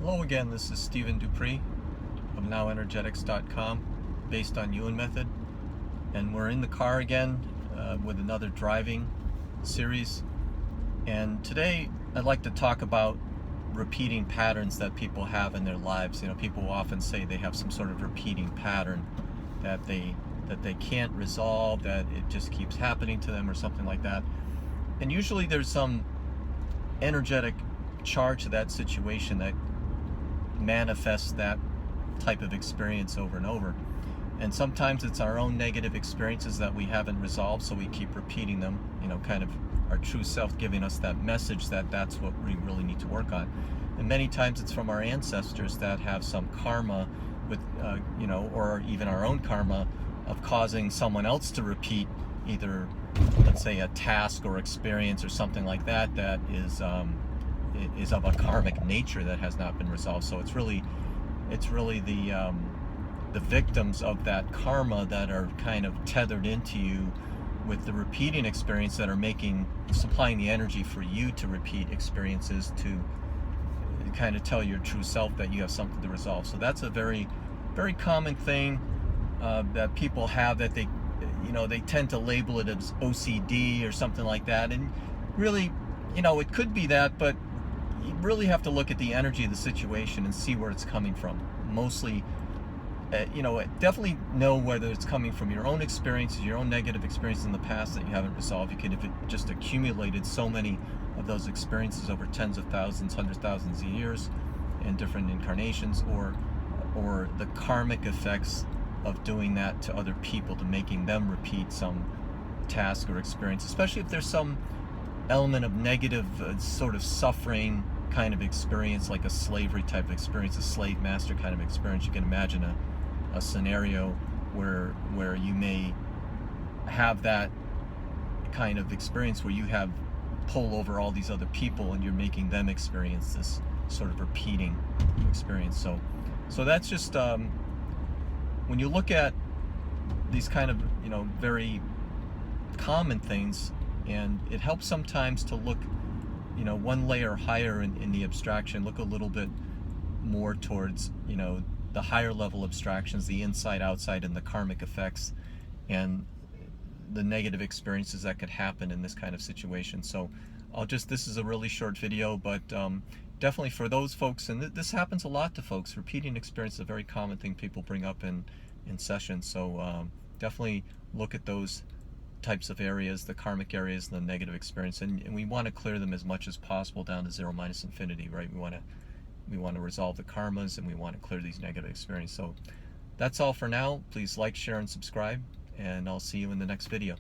Hello again, this is Stephen Dupree of NowEnergetics.com, based on YUEN Method, and we're in the car again with another driving series. And today I'd like to talk about repeating patterns that people have in their lives. You know, people often say they have some sort of repeating pattern that they can't resolve, that it just keeps happening to them or something like that. And usually there's some energetic charge to that situation that manifests that type of experience over and over. And sometimes it's our own negative experiences that we haven't resolved, so we keep repeating them, you know, kind of our true self giving us that message that that's what we really need to work on. And many times it's from our ancestors that have some karma with, you know, or even our own karma of causing someone else to repeat either, let's say, a task or experience or something like that that is of a karmic nature that has not been resolved. So it's really the victims of that karma that are kind of tethered into you with the repeating experience that are supplying the energy for you to repeat experiences to kind of tell your true self that you have something to resolve. So that's a very, very common thing that people have, that they tend to label it as OCD or something like that. And really, it could be that, but you really have to look at the energy of the situation and see where it's coming from. Mostly, definitely know whether it's coming from your own experiences, your own negative experiences in the past that you haven't resolved. You could have just accumulated so many of those experiences over tens of thousands, hundreds of thousands of years in different incarnations, or the karmic effects of doing that to other people, to making them repeat some task or experience, especially if there's some element of negative sort of suffering kind of experience, like a slavery type of experience, a slave master kind of experience. You can imagine a scenario where you may have that kind of experience where you have pull over all these other people and you're making them experience this sort of repeating experience. So that's just when you look at these kind of very common things, and it helps sometimes to look one layer higher in the abstraction, look a little bit more towards the higher level abstractions, the inside, outside, and the karmic effects and the negative experiences that could happen in this kind of situation. So this is a really short video, but definitely for those folks, and this happens a lot to folks, repeating experience is a very common thing people bring up in sessions. So definitely look at those types of areas, the karmic areas, and the negative experience, and we want to clear them as much as possible down to zero minus infinity, right? We want to resolve the karmas, and we want to clear these negative experiences. So that's all for now. Please like, share, and subscribe, and I'll see you in the next video.